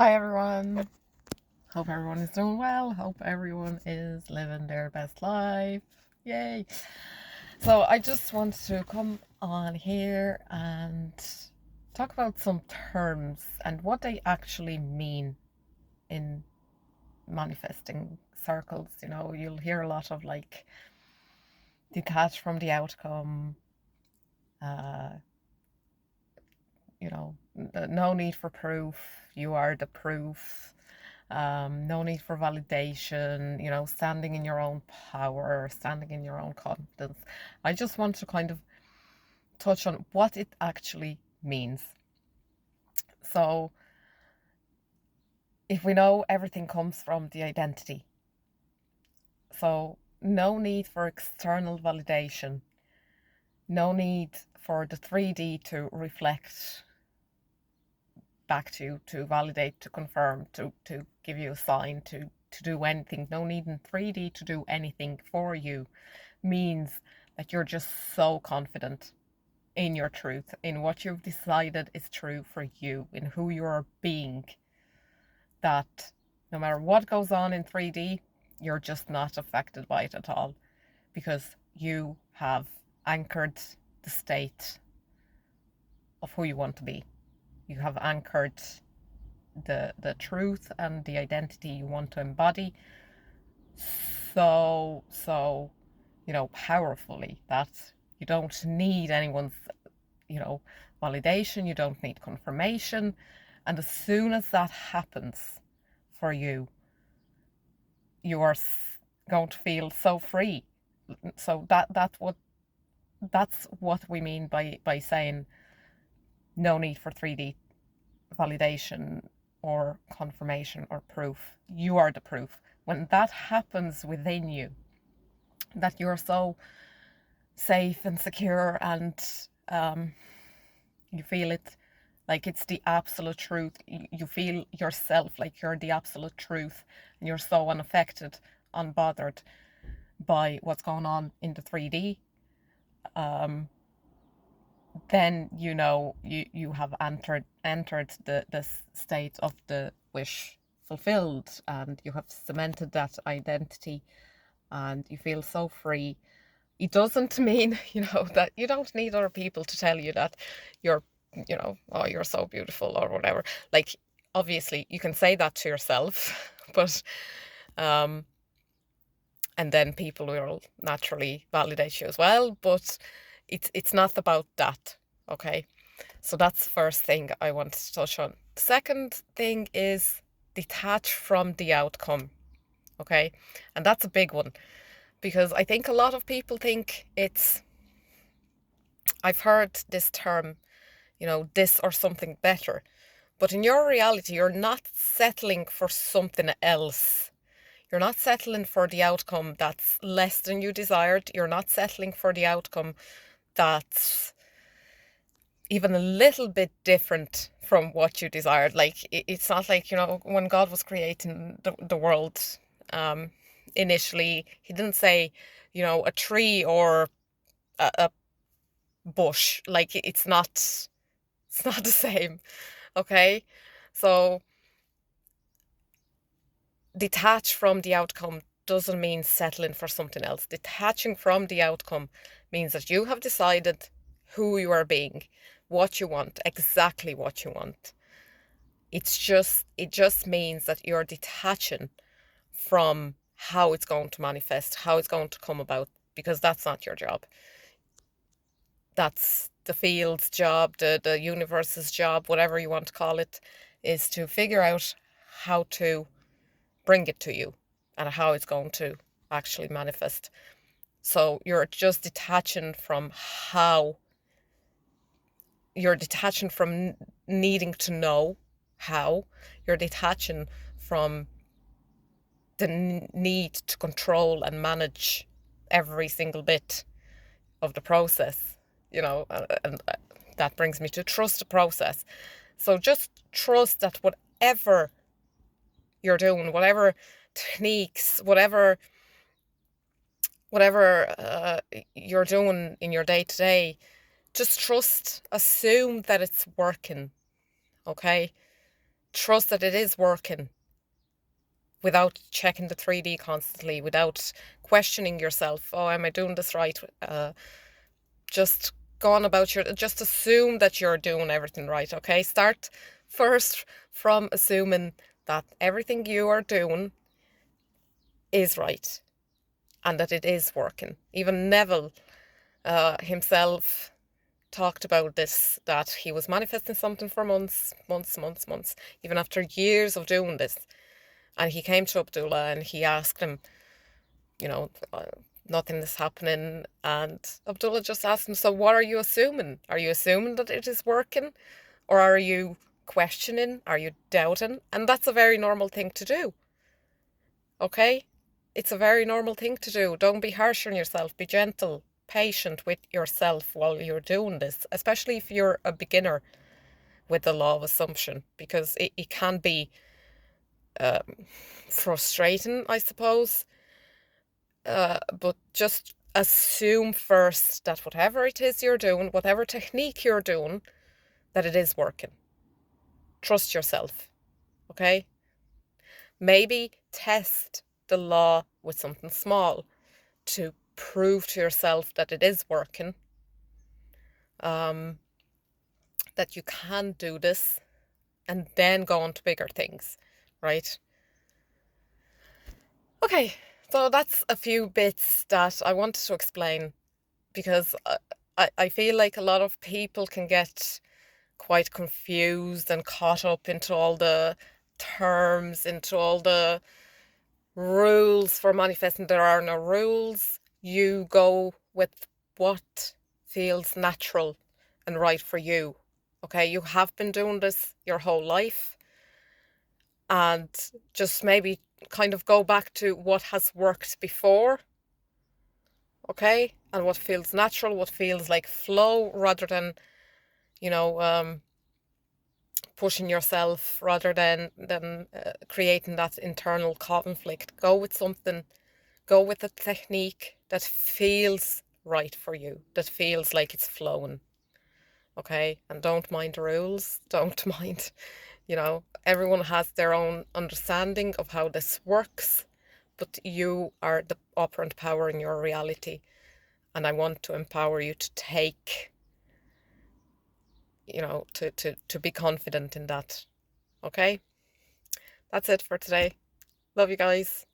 Hi everyone. Hope everyone is doing well. Hope everyone is living their best life. Yay. So I just want to come on here and talk about some terms and what they actually mean in manifesting circles. You'll hear a lot of like detach from the outcome, uh, no need for proof, you are the proof. No need for validation, standing in your own power, standing in your own confidence. I just want to kind of touch on what it actually means. So, if we know everything comes from the identity, so no need for external validation, no need for the 3D to reflect back to validate, to confirm, to give you a sign, to do anything. No need in 3D to do anything for you means that you're just so confident in your truth, in what you've decided is true for you, in who you're being, that no matter what goes on in 3D, you're just not affected by it at all because you have anchored the state of who you want to be. You have anchored the truth and the identity you want to embody so powerfully that you don't need anyone's validation, you don't need confirmation. And as soon as that happens for you, you are going to feel so free. So that's what we mean by saying no need for 3D validation or confirmation or proof. You are the proof. When that happens within you, that you're so safe and secure and you feel it like it's the absolute truth. You feel yourself like you're the absolute truth and you're so unaffected, unbothered by what's going on in the 3D. Then you have entered the state of the wish fulfilled, and you have cemented that identity and you feel so free. It doesn't mean that you don't need other people to tell you that you're oh, you're so beautiful or whatever. Like, obviously you can say that to yourself, but and then people will naturally validate you as well, but it's not about that. Okay, so that's the first thing I want to touch on. The second thing is detach from the outcome. Okay, and that's a big one because I think a lot of people think it's, I've heard this term, this or something better. But in your reality, you're not settling for something else. You're not settling for the outcome that's less than you desired. You're not settling for the outcome that's even a little bit different from what you desired. Like, it's not like, when God was creating the world, um, initially, he didn't say, a tree or a bush. Like, it's not the same. Okay, so detach from the outcome doesn't mean settling for something else. Detaching from the outcome means that you have decided who you are being, what you want, exactly what you want. It just means that you're detaching from how it's going to manifest, how it's going to come about, because that's not your job. That's the field's job, the universe's job, whatever you want to call it, is to figure out how to bring it to you and how it's going to actually manifest. So you're just detaching from how, you're detaching from needing to know how, you're detaching from the need to control and manage every single bit of the process, and that brings me to trust the process. So just trust that whatever you're doing, whatever techniques, whatever you're doing in your day to day, just trust, assume that it's working. Okay, trust that it is working without checking the 3D constantly, without questioning yourself. Oh, am I doing this right? Just go on about just assume that you're doing everything right, okay? Start first from assuming that everything you are doing is right and that it is working. Even Neville himself talked about this, that he was manifesting something for months, even after years of doing this. And he came to Abdullah and he asked him, nothing is happening. And Abdullah just asked him, so what are you assuming? Are you assuming that it is working? Or are you questioning? Are you doubting? And that's a very normal thing to do. Okay? It's a very normal thing to do. Don't be harsh on yourself. Be gentle, patient with yourself while you're doing this, especially if you're a beginner with the law of assumption, because it can be frustrating, I suppose. But just assume first that whatever it is you're doing, whatever technique you're doing, that it is working. Trust yourself, okay? Maybe test the law with something small to prove to yourself that it is working, that you can do this, and then go on to bigger things, right? Okay, so that's a few bits that I wanted to explain, because I feel like a lot of people can get quite confused and caught up into all the terms, into all the rules for manifesting. There are no rules. You go with what feels natural and right for you. Okay, you have been doing this your whole life, and just maybe kind of go back to what has worked before, okay, and what feels natural, what feels like flow, rather than pushing yourself, rather than creating that internal conflict. Go with a technique that feels right for you, that feels like it's flowing, okay? And don't mind the rules, don't mind, everyone has their own understanding of how this works, but you are the operant power in your reality. And I want to empower you to take, to be confident in that. Okay? That's it for today. Love you guys.